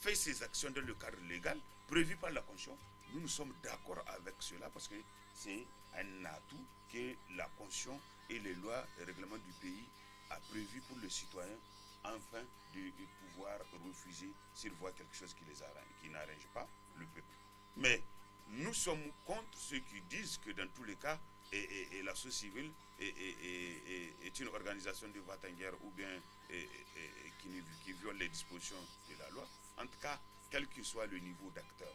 fait ses actions dans le cadre légal prévu par la Constitution, nous sommes d'accord avec cela parce que c'est un atout que la Constitution et les lois et règlements du pays a prévu pour les citoyens afin de pouvoir refuser s'ils voient quelque chose qui n'arrange pas le peuple. Mais nous sommes contre ceux qui disent que dans tous les cas, et la société civile est une organisation de va-t-en-guerre ou bien qui viole les dispositions de la loi. En tout cas, quel que soit le niveau d'acteur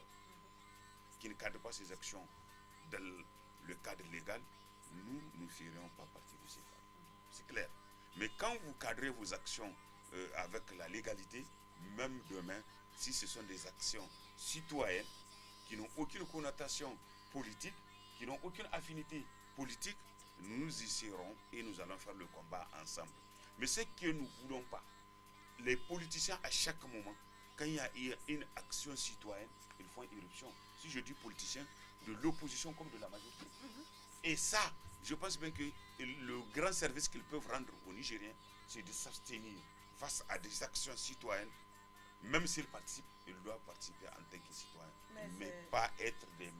qui ne cadre pas ses actions dans le cadre légal, nous ne ferions pas partie de ces cadres. C'est clair. Mais quand vous cadrez vos actions avec la légalité, même demain, si ce sont des actions citoyennes qui n'ont aucune connotation politique, qui n'ont aucune affinité politique, nous y serons et nous allons faire le combat ensemble. Mais ce que nous ne voulons pas, les politiciens à chaque moment, quand il y a une action citoyenne, ils font irruption. Si je dis politiciens, de l'opposition comme de la majorité. Et ça, je pense bien que le grand service qu'ils peuvent rendre aux Nigériens, c'est de s'abstenir face à des actions citoyennes. Même s'ils participent, ils doivent participer en tant que citoyens, mais pas être des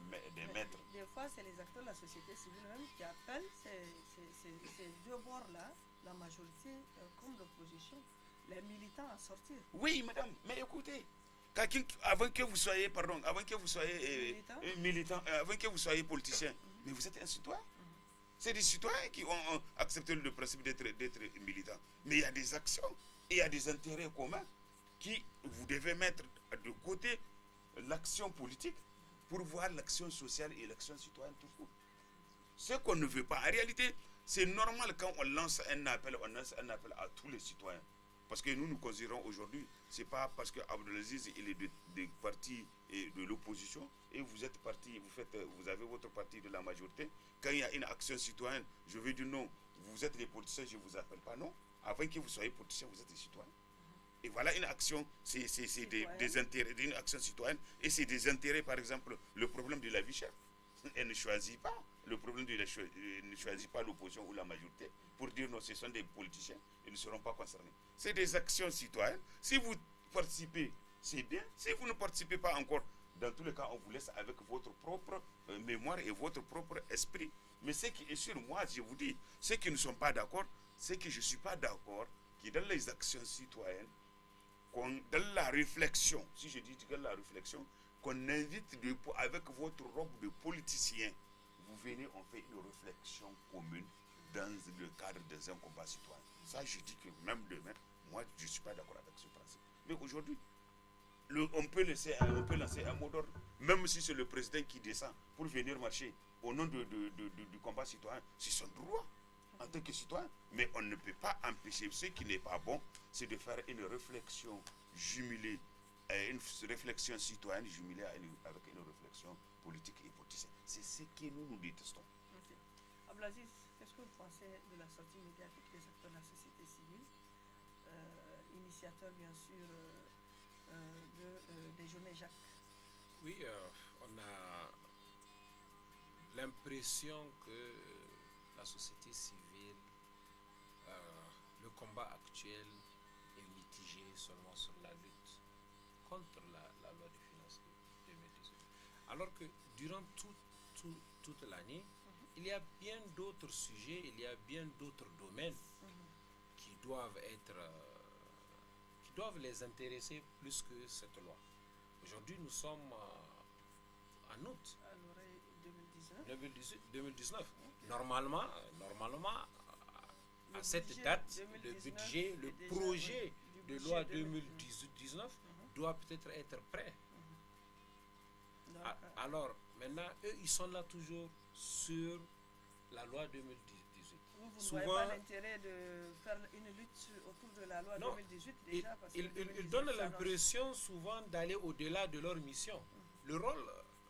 maîtres. Des fois, c'est les acteurs de la société civile même qui appellent ces deux bords-là, la majorité comme l'opposition, les militants à sortir. Oui, madame, mais écoutez, avant que vous soyez militant, avant que vous soyez politicien, mais vous êtes un citoyen. C'est des citoyens qui ont accepté le principe d'être militants. Mais il y a des actions et il y a des intérêts communs qui vous devez mettre de côté l'action politique pour voir l'action sociale et l'action citoyenne tout court. Ce qu'on ne veut pas. En réalité, c'est normal quand on lance un appel à tous les citoyens. Parce que nous considérons aujourd'hui, c'est pas parce que Abdelaziz il est des partis et de l'opposition et vous êtes parti, vous avez votre parti de la majorité. Quand il y a une action citoyenne, je vais dire non, vous êtes des politiciens, je ne vous appelle pas, non. Avant que vous soyez politiciens, vous êtes des citoyens. Et voilà une action, c'est des intérêts, une action citoyenne, et c'est des intérêts, par exemple, le problème de la vie chère. Elle ne choisit pas le problème ne choisit pas l'opposition ou la majorité pour dire non, ce sont des politiciens, ils ne seront pas concernés. C'est des actions citoyennes. Si vous participez, c'est bien. Si vous ne participez pas encore, dans tous les cas, on vous laisse avec votre propre mémoire et votre propre esprit. Mais ce qui est sûr, moi, je vous dis, ceux qui ne sont pas d'accord, c'est que je ne suis pas d'accord que dans les actions citoyennes, dans la réflexion, si je dis dans la réflexion, qu'on invite avec votre robe de politicien, vous venez, on fait une réflexion commune dans le cadre d'un combat citoyen. Ça, je dis que même demain, moi, je ne suis pas d'accord avec ce principe. Mais aujourd'hui, on peut lancer un mot d'ordre, même si c'est le président qui descend pour venir marcher au nom du combat citoyen, c'est son droit en tant que citoyen. Mais on ne peut pas empêcher. Ce qui n'est pas bon, c'est de faire une réflexion jumelée, une réflexion citoyenne jumelée avec une réflexion politique et politicienne. C'est ce que nous détestons. Okay. Abdelaziz, qu'est-ce que vous pensez de la sortie médiatique des acteurs de la société civile, initiateur bien sûr des journées Jacques? Oui, on a l'impression que la société civile, le combat actuel est mitigé seulement sur la lutte contre la loi de finances de 2018. Alors que durant toute l'année, il y a bien d'autres sujets, il y a bien d'autres domaines qui doivent les intéresser plus que cette loi. Aujourd'hui, nous sommes en août 2019. Normalement, à cette date, le projet de loi 2019 doit peut-être être prêt. Alors, maintenant, eux, ils sont là toujours sur la loi 2018. Vous n'avez pas l'intérêt de faire une lutte autour de la loi 2018 déjà parce ils donnent l'impression souvent d'aller au-delà de leur mission. Le rôle,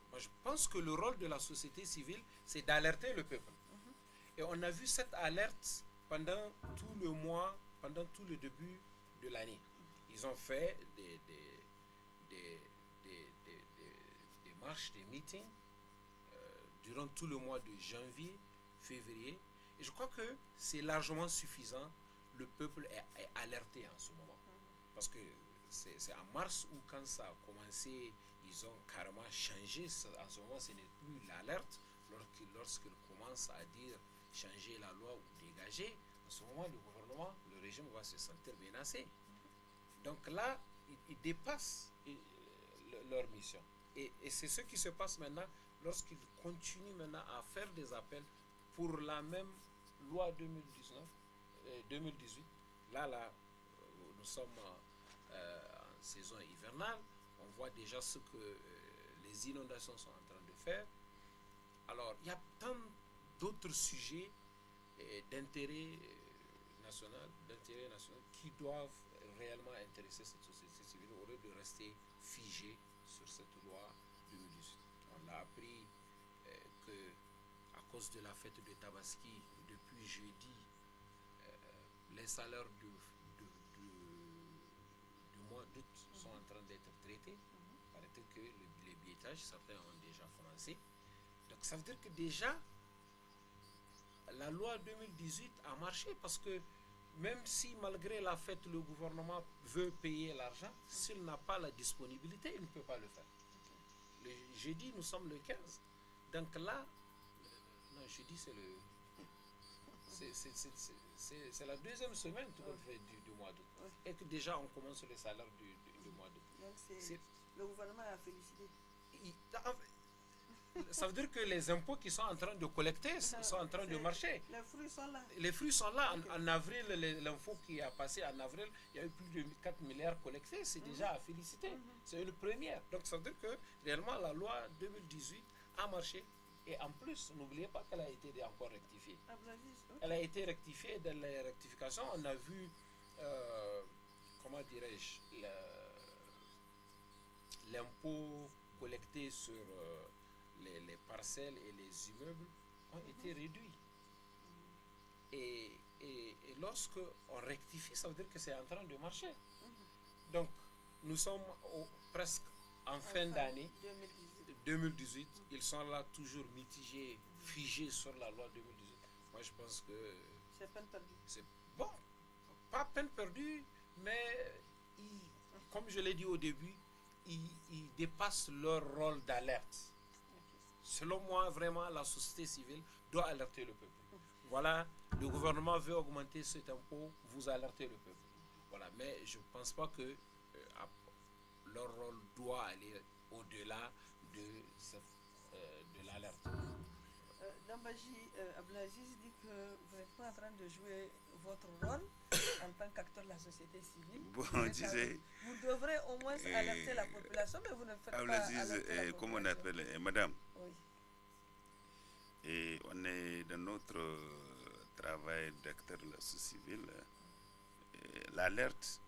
moi je pense que le rôle de la société civile, c'est d'alerter le peuple. Et on a vu cette alerte pendant tout le mois, pendant tout le début de l'année. Ils ont fait des marches, des meetings durant tout le mois de janvier, février. Et je crois que c'est largement suffisant. Le peuple est alerté en ce moment. Parce que c'est en mars où quand ça a commencé, ils ont carrément changé. En ce moment, ce n'est plus l'alerte. Lorsqu'ils commencent à dire changer la loi ou dégager, en ce moment, le gouvernement, le régime va se sentir menacé. Donc là, ils dépassent leur mission. Et c'est ce qui se passe maintenant lorsqu'ils continuent maintenant à faire des appels pour la même loi 2018. Là, nous sommes en saison hivernale. On voit déjà ce que les inondations sont en train de faire. Alors, il y a tant d'autres sujets d'intérêt national qui doivent réellement intéresser cette société civile au lieu de rester figée sur cette loi 2018. On a appris que à cause de la fête de Tabaski, depuis jeudi, les salaires du mois d'août sont en train d'être traités. Il paraît que les billettages, certains ont déjà commencé. Donc ça veut dire que déjà, la loi 2018 a marché parce que même si malgré la fête, le gouvernement veut payer l'argent, s'il n'a pas la disponibilité, il ne peut pas le faire. Le jeudi, nous sommes le 15. Donc là, non, jeudi, c'est le... C'est la deuxième semaine tout fait du mois d'août. Et que déjà, on commence le salaire du mois d'août. Donc le gouvernement a félicité. Ça veut dire que les impôts qui sont en train de collecter sont en train de marcher. Les fruits sont là. Les fruits sont là. En avril, l'info qui a passé en avril, il y a eu plus de 4 milliards collectés. C'est déjà à féliciter. C'est une première. Donc ça veut dire que réellement la loi 2018 a marché. Et en plus, n'oubliez pas qu'elle a été encore rectifiée. Elle a été rectifiée. Dans les rectifications, on a vu, comment dirais-je, l'impôt collecté sur les parcelles et les immeubles ont été réduits. Et lorsque on rectifie, ça veut dire que c'est en train de marcher. Donc, nous sommes presque en fin d'année 2018. Ils sont là toujours mitigés, figés sur la loi 2018. Moi, je pense que c'est peine perdue. C'est bon, pas peine perdue, mais comme je l'ai dit au début, ils dépassent leur rôle d'alerte. Selon moi, vraiment, la société civile doit alerter le peuple. Voilà, le gouvernement veut augmenter cet impôt, vous alertez le peuple. Voilà, mais je ne pense pas que leur rôle doit aller au-delà de l'alerte. Dambaji Abdelaziz dit que vous n'êtes pas en train de jouer votre rôle en tant qu'acteur de la société civile. Bon, vous devrez au moins alerter la population, mais vous ne faites pas alerter la population. Comme on appelle, madame, oui. Et on est dans notre travail d'acteur de la société civile. L'alerte,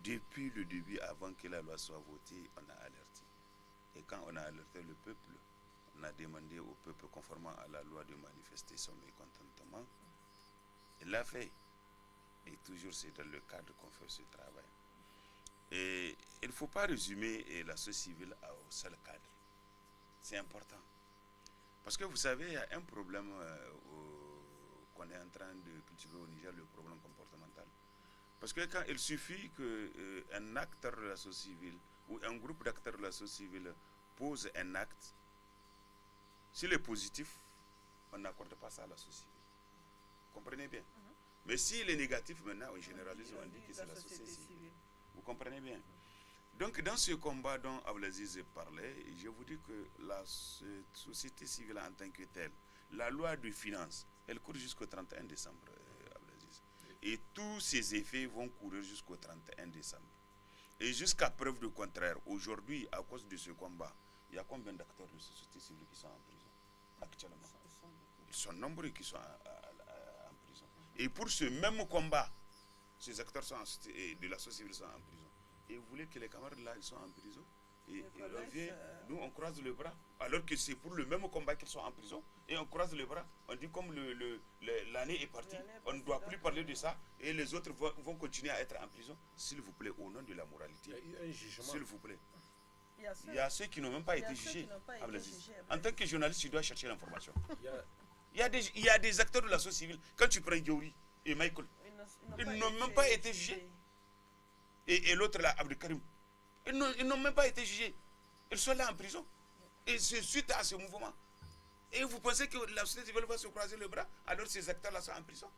depuis le début, avant que la loi soit votée, on a alerté. Et quand on a alerté le peuple, on a demandé au peuple, conformément à la loi, de manifester son mécontentement. Il l'a fait. Et toujours, c'est dans le cadre qu'on fait ce travail. Et il ne faut pas résumer la société civile au seul cadre. C'est important. Parce que vous savez, il y a un problème qu'on est en train de cultiver au Niger, le problème comportemental. Parce que quand il suffit qu'un acteur de la société civile ou un groupe d'acteurs de la société civile pose un acte, s'il est positif, on n'accorde pas ça à la société civile. Vous comprenez bien? Mais s'il est négatif, maintenant, on généralise, on dit que c'est la société civile. Vous comprenez bien? Donc, dans ce combat dont Abdelaziz parlait, je vous dis que la société civile en tant que telle, la loi de finances, elle court jusqu'au 31 décembre, Abdelaziz. Et tous ses effets vont courir jusqu'au 31 décembre. Et jusqu'à preuve du contraire, aujourd'hui, à cause de ce combat, il y a combien d'acteurs de société civile qui sont en prison actuellement? Ils sont nombreux qui sont en prison. Et pour ce même combat, ces acteurs de la société civile sont en prison. Et vous voulez que les camarades là, ils sont en prison? Et on vient, nous on croise le bras, alors que c'est pour le même combat qu'ils sont en prison. Et on croise le bras, on dit comme l'année est partie, on ne doit plus parler de ça. Et les autres vont continuer à être en prison. S'il vous plaît, au nom de la moralité, s'il vous plaît. Il y a ceux qui n'ont même pas été jugés. En tant que journaliste, tu dois chercher l'information. Il y a des acteurs de la société civile. Quand tu prends Yori et Michael, ils n'ont même pas été jugés. et l'autre là, Abdelkarim. Ils n'ont même pas été jugés. Ils sont là en prison. Et c'est suite à ce mouvement. Et vous pensez que la société civile va se croiser le bras alors que ces acteurs-là sont en prison?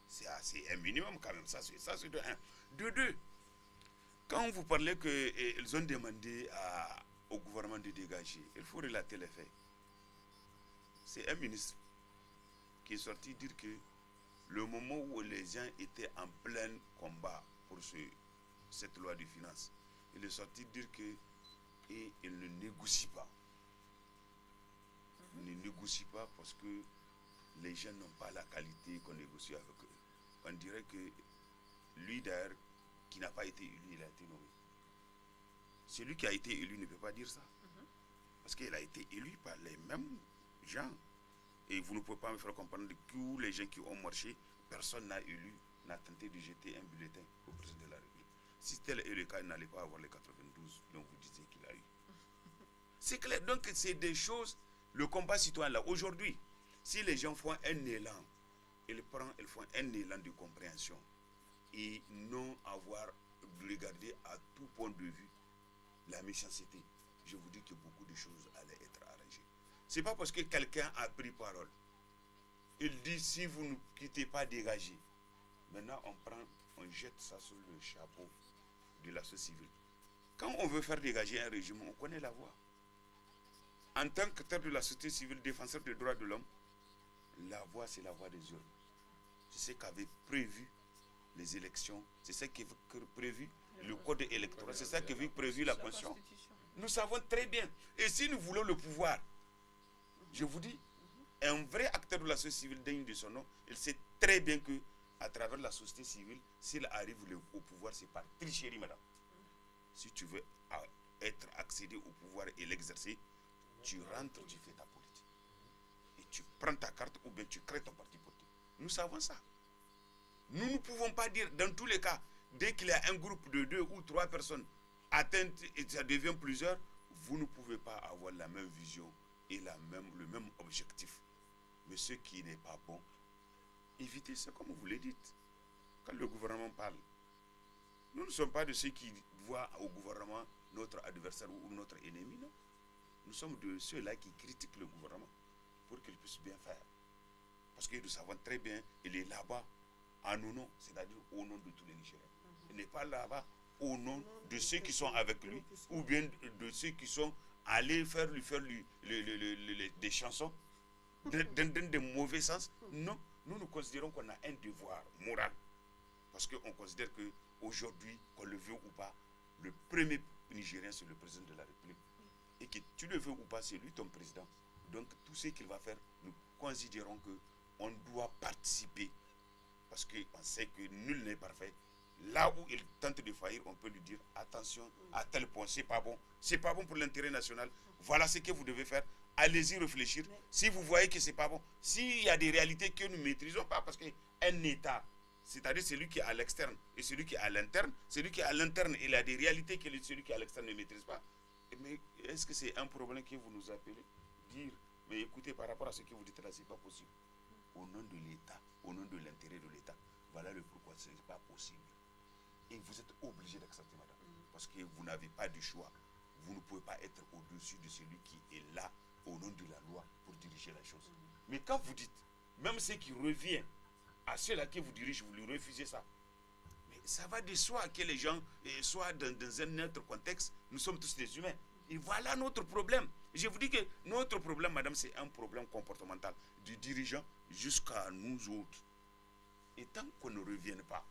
C'est un minimum quand même. Ça, c'est de un. De deux, quand vous parlez qu'ils ont demandé au gouvernement de dégager, il faut relater les faits. C'est un ministre qui est sorti dire que le moment où les gens étaient en plein combat pour cette loi de finances, il est sorti dire qu'il ne négocie pas. Il ne négocie pas parce que les gens n'ont pas la qualité qu'on négocie avec eux. On dirait que lui d'ailleurs, qui n'a pas été élu, il a été nommé. Celui qui a été élu ne peut pas dire ça. Parce qu'il a été élu par les mêmes gens. Et vous ne pouvez pas me faire comprendre que tous les gens qui ont marché, personne n'a élu, n'a tenté de jeter un bulletin au président de la République. Si tel est le cas, il n'allait pas avoir les 92 dont vous disiez qu'il a eu. C'est clair. Donc c'est des choses, le combat citoyen là, aujourd'hui, si les gens font un élan, ils font un élan de compréhension et non avoir regardé à tout point de vue la méchanceté, je vous dis que beaucoup de choses allaient être arrangées. Ce n'est pas parce que quelqu'un a pris parole. Il dit si vous ne quittez pas, dégagez. Maintenant, on jette ça sur le chapeau de la société civile. Quand on veut faire dégager un régime, on connaît la voie. En tant qu'acteur de la société civile, défenseur des droits de l'homme, la voie, c'est la voie des urnes. C'est ce qu'avait prévu les élections, c'est ce qu'avait prévu le code électoral, c'est ça qu'avait prévu la Constitution. Nous savons très bien. Et si nous voulons le pouvoir, je vous dis, un vrai acteur de la société civile digne de son nom, il sait très bien que à travers la société civile, s'il arrive au pouvoir, c'est par tricherie, madame. Si tu veux accéder au pouvoir et l'exercer, tu rentres, tu fais ta politique. Et tu prends ta carte ou bien tu crées ton parti politique. Nous savons ça. Nous ne pouvons pas dire, dans tous les cas, dès qu'il y a un groupe de 2 ou 3 personnes atteintes et ça devient plusieurs, vous ne pouvez pas avoir la même vision et le même objectif. Mais ce qui n'est pas bon, évitez ça comme vous le dites. Quand le gouvernement parle, nous ne sommes pas de ceux qui voient au gouvernement notre adversaire ou notre ennemi, non. Nous sommes de ceux-là qui critiquent le gouvernement pour qu'il puisse bien faire. Parce que nous savons très bien, il est là-bas en nos noms, c'est-à-dire au nom de tous les Nigériens. Il n'est pas là-bas au nom de ceux qui sont avec lui ou bien de ceux qui sont allés lui faire des chansons dans de mauvais sens. Non, nous considérons qu'on a un devoir moral. Parce qu'on considère qu'aujourd'hui, qu'on le veut ou pas, le premier Nigérien, c'est le président de la République. Et que tu le veux ou pas, c'est lui ton président. Donc tout ce qu'il va faire, nous considérons qu'on doit participer. Parce qu'on sait que nul n'est parfait. Là où il tente de faillir, on peut lui dire attention, à tel point, c'est pas bon. C'est pas bon pour l'intérêt national. Voilà ce que vous devez faire. Allez-y réfléchir. Si vous voyez que c'est pas bon, s'il y a des réalités que nous ne maîtrisons pas, parce qu'un État, c'est-à-dire celui qui est à l'externe et celui qui est à l'interne, celui qui est à l'interne, il a des réalités que celui qui est à l'externe ne maîtrise pas. Mais est-ce que c'est un problème que vous nous appelez? Dire, mais écoutez, par rapport à ce que vous dites là, c'est pas possible. Au nom de l'État, au nom de l'intérêt de l'État, voilà le pourquoi ce n'est pas possible. Et vous êtes obligé d'accepter, madame. Parce que vous n'avez pas de choix. Vous ne pouvez pas être au-dessus de celui qui est là, au nom de la loi, pour diriger la chose. Mais quand vous dites, même ce qui revient à ceux-là qui vous dirigent, vous lui refusez ça. Mais ça va de soi que les gens soient dans un autre contexte. Nous sommes tous des humains. Et voilà notre problème. Je vous dis que notre problème, madame, c'est un problème comportemental. Du dirigeant jusqu'à nous autres. Et tant qu'on ne revienne pas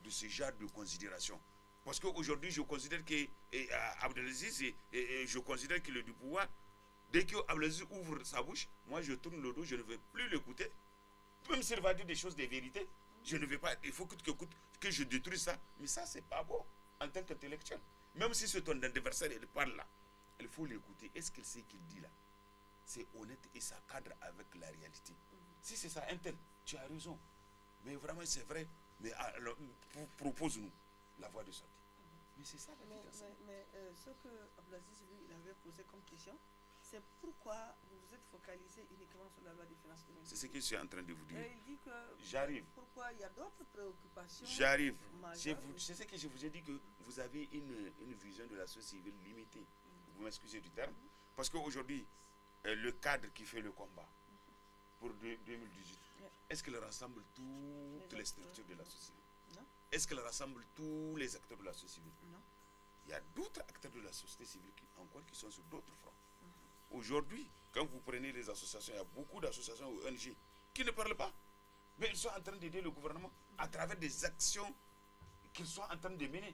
de ce genre de considération, parce qu'aujourd'hui, je considère que Abdelaziz, je considère qu'il est du pouvoir. Dès que Abdelaziz ouvre sa bouche, moi je tourne le dos, je ne vais plus l'écouter. Même s'il va dire des choses de vérité, je ne vais pas, il faut que je détruise ça. Mais ça, c'est pas bon en tant qu'intellectuel. Même si c'est ton adversaire, il parle là, il faut l'écouter. Est-ce qu'il sait qu'il dit là? C'est honnête et ça cadre avec la réalité. Si c'est ça, un tel, tu as raison. Mais vraiment, c'est vrai. Mais alors, propose-nous la voie de sortie. Mais c'est ça la mais ce que Abdelaziz, lui, il avait posé comme question, c'est pourquoi vous vous êtes focalisé uniquement sur la loi des finances 2018. C'est ce que je suis en train de vous dire. Et il dit que J'arrive. pourquoi il y a d'autres préoccupations. J'arrive. majeures. C'est ce que je vous ai dit, que vous avez une vision de la société civile limitée. Vous m'excusez du terme. Parce qu'aujourd'hui, le cadre qui fait le combat pour 2018, est-ce qu'il rassemble toutes les structures de la société civile? Non. Est-ce qu'elle rassemble tous les acteurs de la société civile? Non. Il y a d'autres acteurs de la société civile qui sont sur d'autres fronts. Aujourd'hui, quand vous prenez les associations, il y a beaucoup d'associations ONG qui ne parlent pas. Mais ils sont en train d'aider le gouvernement à travers des actions qu'ils sont en train de mener.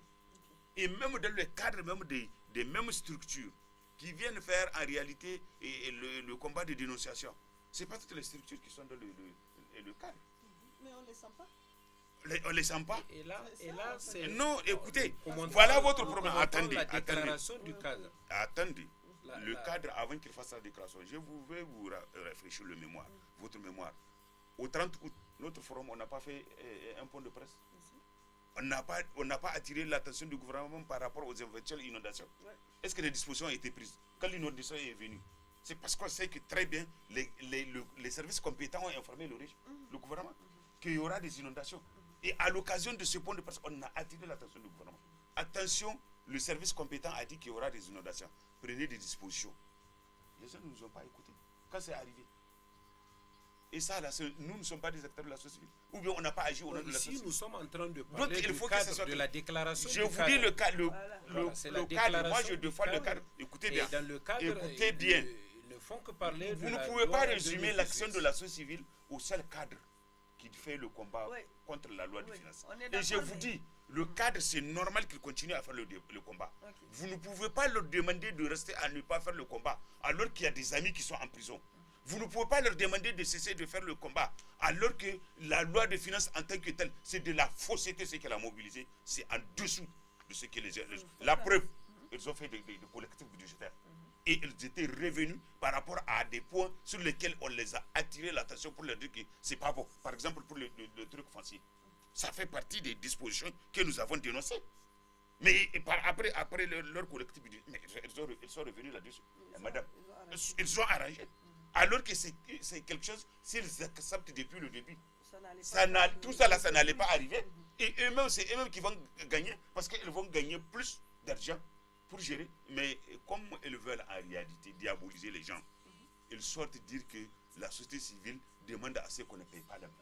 Et même dans le cadre même des mêmes structures qui viennent faire en réalité le combat de dénonciation. Ce n'est pas toutes les structures qui sont dans le cadre. Mais on ne les sent pas. On ne les sent pas. Et là c'est... Non, écoutez, Comment- voilà votre problème. comment Attendez, la attendez. déclaration du cadre. Attendez. Le La- cadre, avant qu'il fasse sa déclaration, je vais vous réfléchir le mémoire, votre mémoire. Au 30 août, notre forum, on n'a pas fait un point de presse. On n'a pas attiré l'attention du gouvernement par rapport aux éventuelles inondations. Ouais. Est-ce que les dispositions ont été prises quand l'inondation est venue? C'est parce qu'on sait que très bien, les services compétents ont informé le gouvernement qu'il y aura des inondations. Et à l'occasion de ce point de presse, on a attiré l'attention du gouvernement. Attention, le service compétent a dit qu'il y aura des inondations. Prenez des dispositions. Les gens ne nous ont pas écoutés. Quand c'est arrivé. Et ça, là, nous ne sommes pas des acteurs de la société civile. Ou bien on n'a pas agi au nom de la Ici, société nous civile. sommes en train de Donc, parler il du faut que ce cadre, soit de la déclaration Je du vous cadre. dis le cadre. Voilà, c'est la Le cadre, moi déclaration je du défends le cadre. cadre. Écoutez Et bien. dans le cadre, Écoutez bien. ils ne font que parler Vous de ne la pouvez pas loi résumer 2018. l'action de la société civile au seul cadre qui fait le combat Oui. contre la loi de Oui, finances. on est Et je d'accord, vous mais- dis, le cadre, c'est normal qu'il continue à faire le combat. Ok. Vous ne pouvez pas leur demander de rester à ne pas faire le combat, alors qu'il y a des amis qui sont en prison. Vous ne pouvez pas leur demander de cesser de faire le combat, alors que la loi de finances en tant que telle, c'est de la fausseté, ce qu'elle a mobilisé. C'est en dessous de ce que la preuve, ils ont fait des collectifs budgétaires. Et ils étaient revenus par rapport à des points sur lesquels on les a attiré l'attention pour leur dire que c'est pas bon. Par exemple, pour le truc foncier. Ça fait partie des dispositions que nous avons dénoncées. Mais après leur collectif budgétaire, mais ils sont revenus là-dessus. Madame, ils ont arrangé. Alors que c'est quelque chose, s'ils acceptent depuis le début, tout ça là, ça n'allait pas arriver. Et eux-mêmes, c'est eux-mêmes qui vont gagner, parce qu'ils vont gagner plus d'argent pour gérer. Mais comme ils veulent en réalité diaboliser les gens, ils sortent dire que la société civile demande à ce qu'on ne paye pas l'impôt.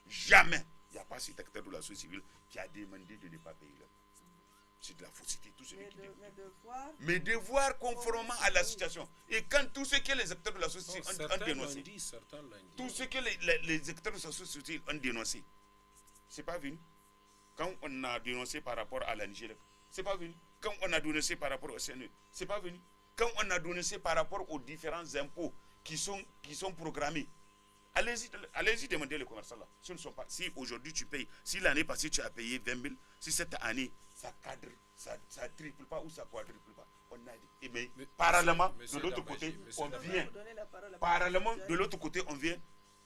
Jamais il n'y a pas cet acteur de la société civile qui a demandé de ne pas payer l'impôt. C'est de la fausseté, tout ce qui dit. Mais devoir conformément à la situation. Et quand tout ce que les acteurs de la société civile ont dénoncé, tout ce que les acteurs de la société civile ont dénoncé, c'est pas venu. Quand on a dénoncé par rapport à la Nigeria, c'est pas venu. Quand on a dénoncé par rapport au CNE, c'est pas venu. Quand on a dénoncé par rapport aux différents impôts qui sont programmés, allez-y demander les commerçants là. Si aujourd'hui tu payes, si l'année passée tu as payé 20 000, si cette année ça cadre, ça triple pas ou ça quadruple pas, on a dit. Mais parallèlement, de l'autre côté, on vient. Parallèlement, de l'autre côté,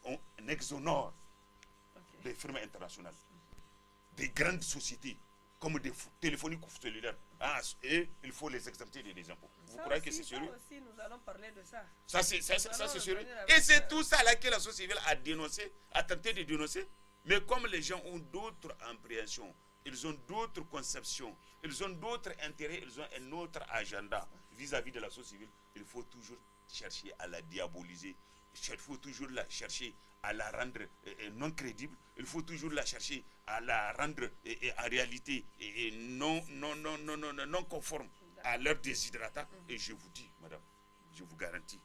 on exonore des firmes internationales, des grandes sociétés, comme des téléphonies cellulaires. Et il faut les exempter des impôts. Vous croyez que c'est sérieux? Ça aussi, nous allons parler de ça. Ça, c'est sérieux. Et c'est tout ça là que la société civile a dénoncé, a tenté de dénoncer. Mais comme les gens ont d'autres appréhensions, ils ont d'autres conceptions, ils ont d'autres intérêts, ils ont un autre agenda vis-à-vis de la société civile, il faut toujours chercher à la diaboliser. Il faut toujours la chercher à la rendre non crédible. Il faut toujours la chercher à la rendre en réalité non conforme à leur déshydratat. Et je vous dis, madame, je vous garantis,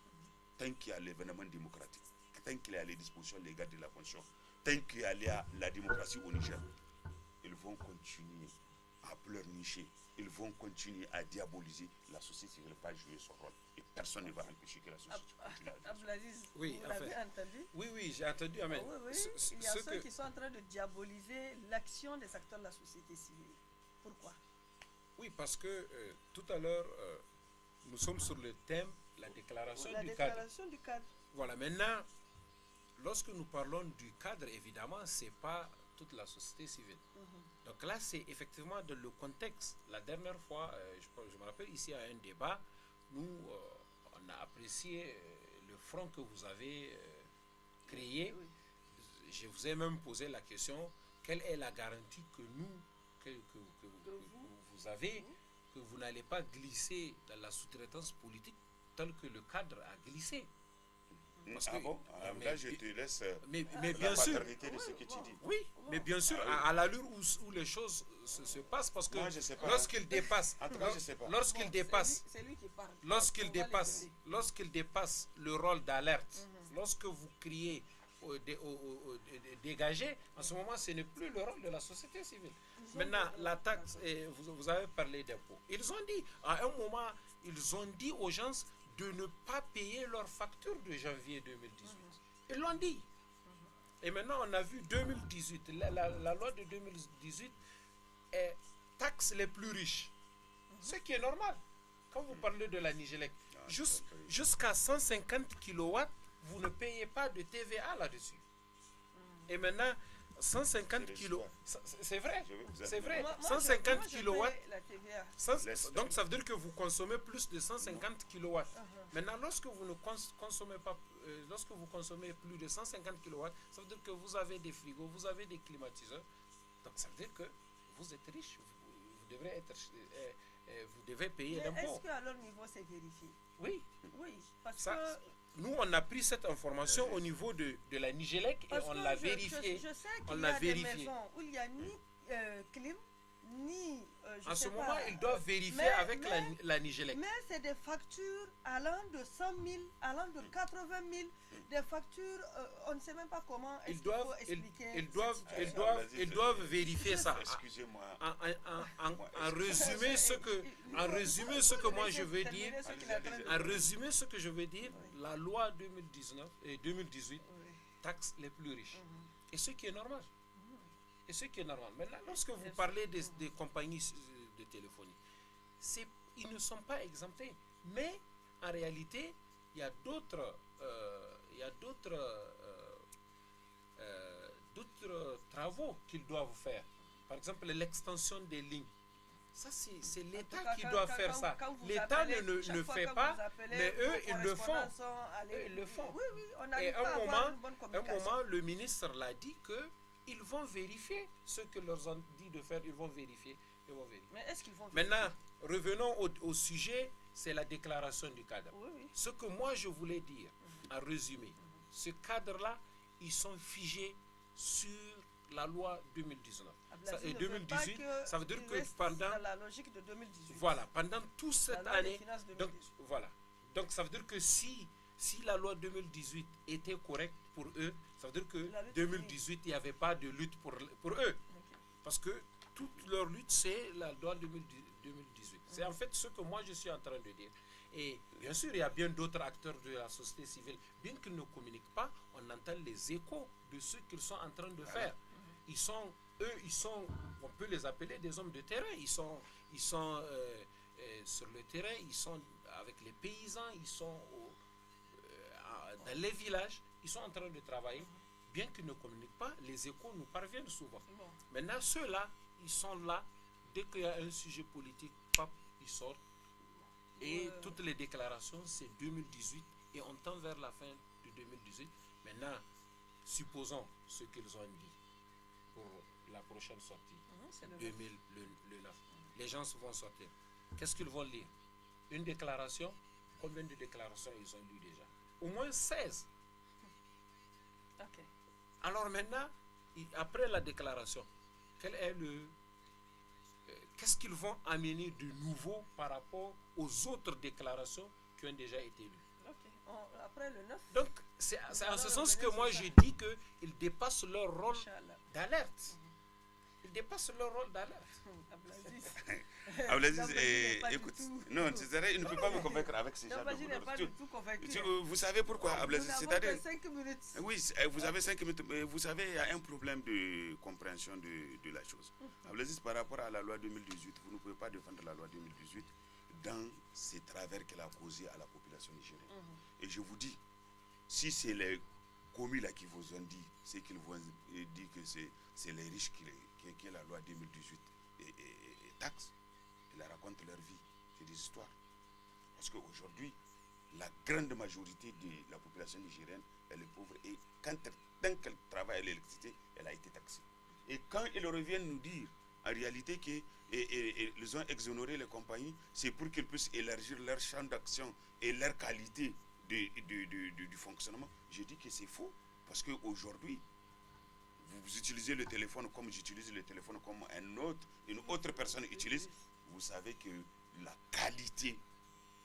tant qu'il y a l'événement démocratique, tant qu'il y a les dispositions légales de la Constitution, tant qu'il y a la démocratie au Niger, ils vont continuer à pleurnicher, ils vont continuer à diaboliser. La société civile ne va pas jouer son rôle. Et personne ne va empêcher que la société continue à jouer. Abdelaziz, Oui, vous l'avez entendu? Oui, j'ai entendu. Amen. Oui, il y a ceux qui sont en train de diaboliser l'action des acteurs de la société civile. Pourquoi? Oui, parce que tout à l'heure, nous sommes sur le thème la déclaration La du déclaration cadre. du cadre. Voilà, maintenant, lorsque nous parlons du cadre, évidemment, ce n'est pas toute la société civile. Donc là, c'est effectivement dans le contexte. La dernière fois, je me rappelle ici à un débat, nous on a apprécié le front que vous avez créé. Oui. Je vous ai même posé la question, quelle est la garantie que vous avez, que vous n'allez pas glisser dans la sous-traitance politique tel que le cadre a glissé? Parce que, bon, là, je te laisse mais la bien sûr, paternité de ce que tu dis. oui, mais bien sûr, à l'allure où les choses se passent, parce que Moi, je sais pas. lorsqu'il dépasse, En tout cas, je sais pas. lorsqu'il dépasse, C'est lui qui parle. lorsqu'il On va dépasse, l'écouter. lorsqu'il dépasse le rôle d'alerte, lorsque vous criez dégager, en ce moment, ce n'est plus le rôle de la société civile. Maintenant, la taxe, vous avez parlé d'impôts. Ils ont dit, à un moment, ils ont dit aux gens de ne pas payer leurs factures de janvier 2018. Ils l'ont dit. Et maintenant, on a vu 2018, la loi de 2018 taxe les plus riches. Ce qui est normal. Quand vous parlez de la Nigélec, jusqu'à 150 kilowatts, vous ne payez pas de TVA là-dessus. Et maintenant, 150 kilowatts, c'est vrai, c'est vrai. Moi, 150 je kilowatts, paye la TVA. donc ça veut dire que vous consommez plus de 150 kilowatts. Maintenant, lorsque vous ne consommez pas, lorsque vous consommez plus de 150 kilowatts, ça veut dire que vous avez des frigos, vous avez des climatiseurs. Donc ça veut dire que vous êtes riche, vous devrez être, vous devez payer Mais l'impôt. est-ce qu'à leur niveau c'est vérifié? Oui. Oui, parce Ça, que nous, on a pris cette information au niveau de la Nigélec et parce on que l'a je vérifié. sais On qu'il y l'a a des vérifié. maisons où il n'y a ni clim, ni je En sais ce moment, pas, ils doivent vérifier mais- avec mais- la Nigélec. Mais c'est des factures allant de 100 000, allant de 80 000, des factures, on ne sait même pas comment est-ce Ils qu'il faut doivent, expliquer ils cette doivent vérifier ça. Excusez-moi. En résumé, ce que moi je veux dire, en résumé, ce que je veux dire, la loi 2019 et 2018 taxe les plus riches. Et ce qui est normal. Et ce qui est normal. Maintenant, lorsque vous parlez des compagnies de téléphonie, ils ne sont pas exemptés. Mais en réalité, il y a d'autres travaux qu'ils doivent faire. Par exemple, l'extension des lignes. Ça, c'est l'État qui doit faire ça. L'État ne fait pas, mais eux, ils le font. Ils le font. Oui, oui, on Et n'arrive pas à avoir une bonne un communication. moment, le ministre l'a dit qu'ils vont vérifier ce que leur ont dit de faire. Ils vont vérifier. Mais est-ce qu'ils vont Maintenant, revenons au sujet, c'est la déclaration du cadre. Oui, oui. Ce que moi je voulais dire, en résumé, ce cadre-là, ils sont figés sur la loi 2019. Ablazi Et ne veut 2018, pas ça veut dire qu'il que reste pendant, dans la logique de 2018. voilà, pendant toute cette La loi des année, finances donc 2018. voilà. Donc ça veut dire que si la loi 2018 était correcte pour eux, ça veut dire que La lutte 2018, il n'y avait pas de lutte pour eux. Ok. Parce que toute leur lutte, c'est la loi 2018. C'est en fait ce que moi je suis en train de dire. Et bien sûr, il y a bien d'autres acteurs de la société civile. Bien qu'ils ne communiquent pas, on entend les échos de ce qu'ils sont en train de faire. Ils sont, on peut les appeler des hommes de terrain. Ils sont sur le terrain, ils sont avec les paysans, ils sont dans les villages, ils sont en train de travailler. Bien qu'ils ne communiquent pas, les échos nous parviennent souvent. Bon. Maintenant, ceux-là, ils sont là. Dès qu'il y a un sujet politique, pap, ils sortent. Et toutes les déclarations, c'est 2018. Et on tend vers la fin de 2018. Maintenant, supposons ce qu'ils ont dit pour la prochaine sortie, C'est le 2000, le 9. Les gens vont sortir. Qu'est-ce qu'ils vont lire? Une déclaration? Combien de déclarations ils ont lu déjà? Au moins 16. Ok. Alors maintenant, après la déclaration, qu'est-ce qu'ils vont amener de nouveau par rapport aux autres déclarations qui ont déjà été lues? Ok. Après le 9, Donc, c'est en ce sens que moi sur je ça. dis qu'ils dépassent leur rôle Inch'Allah. d'alerte. Ils dépassent leur rôle d'alerte. Ablaziz. Ablaziz, Dabbaji n'est pas du écoute, tout. non, c'est vrai, il ne peut pas me convaincre avec ces gens Dabbaji n'est pas de du tout convaincu. Vous savez pourquoi, Ablaziz? Nous n'avons C'est-à-dire, que 5 minutes. oui, vous avez 5 minutes, mais vous savez, il y a un problème de compréhension de la chose. Ablaziz, par rapport à la loi 2018, vous ne pouvez pas défendre la loi 2018 dans ces travers qu'elle a causés à la population nigérienne. Et je vous dis, si c'est les commis là qui vous ont dit, c'est qu'ils vous ont dit que c'est les riches qui la loi 2018 et taxe, ils la racontent leur vie, c'est des histoires. Parce qu'aujourd'hui, la grande majorité de la population nigérienne, elle est pauvre. Et tant qu'elle travaille à l'électricité, elle a été taxée. Et quand ils reviennent nous dire, en réalité, qu'ils ont exonéré les compagnies, c'est pour qu'ils puissent élargir leur champ d'action et leur qualité du fonctionnement. Je dis que c'est faux. Parce qu'aujourd'hui, vous utilisez le téléphone comme j'utilise le téléphone comme une autre personne utilise. Vous savez que la qualité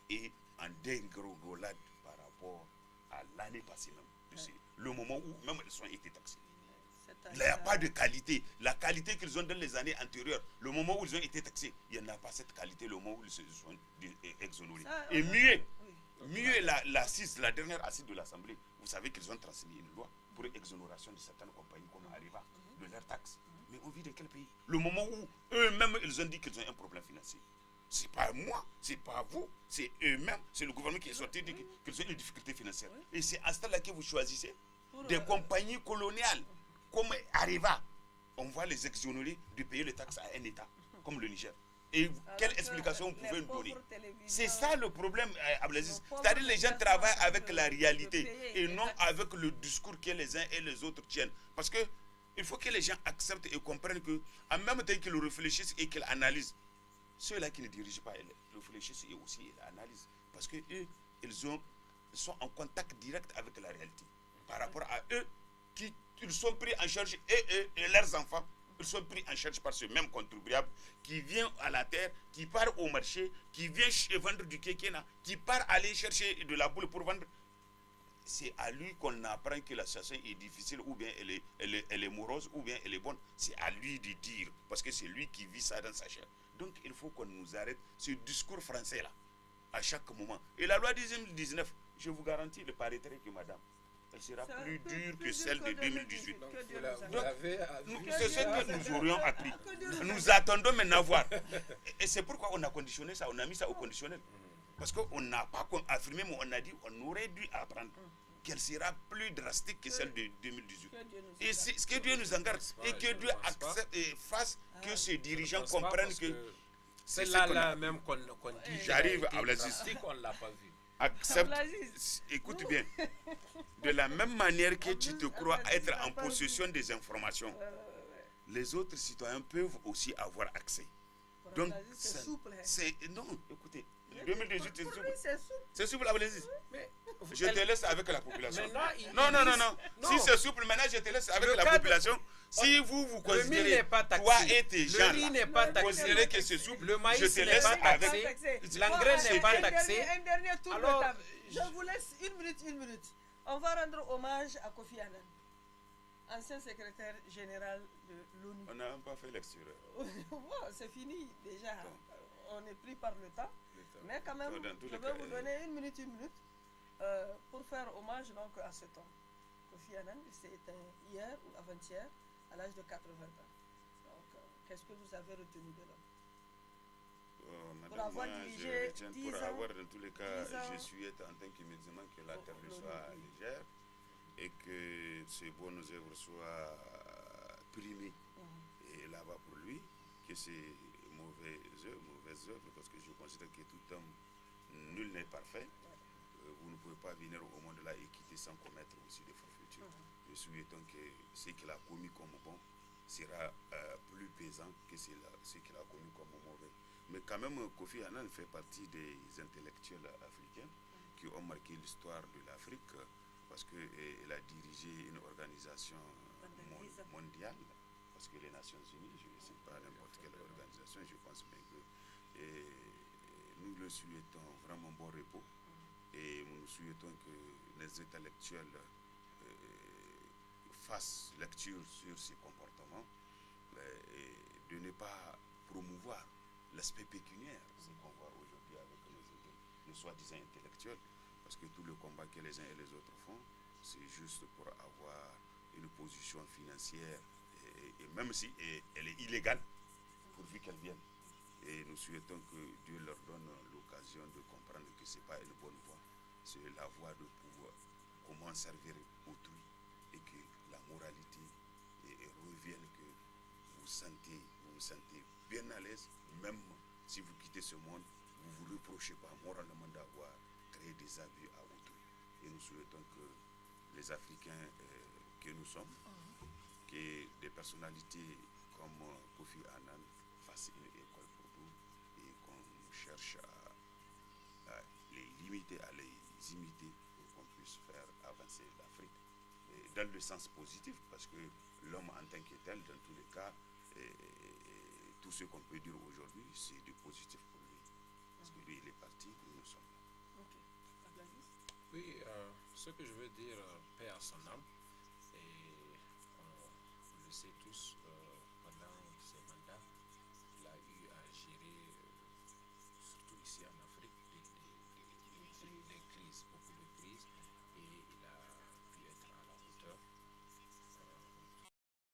est en dégringolade par rapport à l'année passée même. C'est le moment où même ils ont été taxés. Il n'y a pas de qualité. La qualité qu'ils ont dans les années antérieures, le moment où ils ont été taxés, il n'y en a pas cette qualité, le moment où ils se sont exonérés. Et mieux la dernière assise de l'Assemblée, vous savez qu'ils ont transmis une loi pour l'exonération de certaines compagnies comme Arriva de leurs taxes. Mais on vit dans quel pays? Le moment où eux-mêmes, ils ont dit qu'ils ont un problème financier. C'est pas moi, c'est pas vous, c'est eux-mêmes, c'est le gouvernement qui est sorti de qu'ils ont une difficulté financière. Et c'est à ce là que vous choisissez des compagnies coloniales comme Arriva. On va les exonérer de payer les taxes à un État, comme le Niger. Et quelle explication vous pouvez nous donner? C'est ça le problème, Abdelaziz. C'est-à-dire les gens travaillent avec la réalité et non avec le discours que les uns et les autres tiennent. Parce que il faut que les gens acceptent et comprennent que, en même temps qu'ils réfléchissent et qu'ils analysent, ceux-là qui ne dirigent pas, ils réfléchissent et aussi ils analysent. Parce qu'eux, ils sont en contact direct avec la réalité. Par rapport à eux, ils sont pris en charge, et leurs enfants, ils sont pris en charge par ce même contribuable qui vient à la terre, qui part au marché, qui vient vendre du kékéna, qui part aller chercher de la boule pour vendre. C'est à lui qu'on apprend que la situation est difficile, ou bien elle est morose, ou bien elle est bonne. C'est à lui de dire, parce que c'est lui qui vit ça dans sa chair. Donc il faut qu'on nous arrête ce discours français-là, à chaque moment. Et la loi 2019, je vous garantis, il paraîtrait que madame, elle sera plus dure que celle de 2018. C'est ce que nous aurions appris. Nous attendons maintenant voir. Et c'est pourquoi on a conditionné ça, on a mis ça au conditionnel. Parce qu'on n'a pas affirmé, mais on a dit qu'on aurait dû apprendre qu'elle sera plus drastique que celle de 2018. Et c'est que Dieu nous en garde. Et que Dieu accepte et fasse que ces dirigeants comprennent que c'est là même qu'on dit. J'arrive à Abdelaziz. On ne l'a pas vu. Accepte, écoute bien, de la même manière que tu te crois être en possession des informations, les autres citoyens peuvent aussi avoir accès. Donc, c'est non, écoutez, 2018 c'est souple. C'est souple, Abdelaziz. Je te laisse avec la population. Non. Si c'est souple, maintenant je te laisse avec la population. Si vous considérez, toi et tes gens, considérez que c'est souple, le maïs je te n'est laisse pas avec. taxé, l'engrais n'est pas taxé. Un dernier tour Alors, de table. Je vous laisse une minute. On va rendre hommage à Kofi Annan, ancien secrétaire général de l'ONU. On n'a même pas fait lecture. C'est fini déjà. On est pris par le temps. Mais quand même, je vais vous donner une minute pour faire hommage donc à cet homme. Kofi Annan, c'est hier ou avant-hier, à l'âge de 80 ans. Donc, qu'est-ce que vous avez retenu de l'homme? Pour avoir dirigé 10 ans, pour avoir dans tous les cas, je suis en tant que musulman que la terre soit légère et que ces bonnes œuvres soient primées et là-bas pour lui, que ces mauvaises œuvres, parce que je considère que tout homme, nul n'est parfait. Vous ne pouvez pas venir au monde là et quitter sans commettre aussi des forfaitures. Je souhaite que ce qu'il a commis comme bon sera plus pesant que ce qu'il a commis comme mauvais. Mais quand même, Kofi Annan fait partie des intellectuels africains qui ont marqué l'histoire de l'Afrique parce qu'il a dirigé une organisation mondiale, parce que les Nations Unies, je ne sais pas n'importe quelle organisation, je pense bien que nous le souhaitons vraiment bon repos et nous souhaitons que les intellectuels fassent lecture sur ses comportements et de ne pas promouvoir l'aspect pécuniaire, c'est qu'on voit aujourd'hui avec les soi-disant intellectuels, parce que tout le combat que les uns et les autres font, c'est juste pour avoir une position financière, et même si elle est illégale, pourvu qu'elle vienne. Et nous souhaitons que Dieu leur donne l'occasion de comprendre que ce n'est pas une bonne voie, c'est la voie de pouvoir, comment servir autrui, et que la moralité revienne, que vous vous sentez bien à l'aise, même si vous quittez ce monde, vous ne vous reprochez pas moralement d'avoir créer des abus à autrui. Et nous souhaitons que les Africains que nous sommes, que des personnalités comme Kofi Annan fassent une école pour nous et qu'on cherche à les limiter, à les imiter pour qu'on puisse faire avancer l'Afrique. Dans le sens positif, parce que l'homme en tant que tel, dans tous les cas, tout ce qu'on peut dire aujourd'hui, c'est du positif pour lui. Parce que lui, il est parti, nous sommes là. Ok. Oui, ce que je veux dire, paix à son âme, et on le sait tous,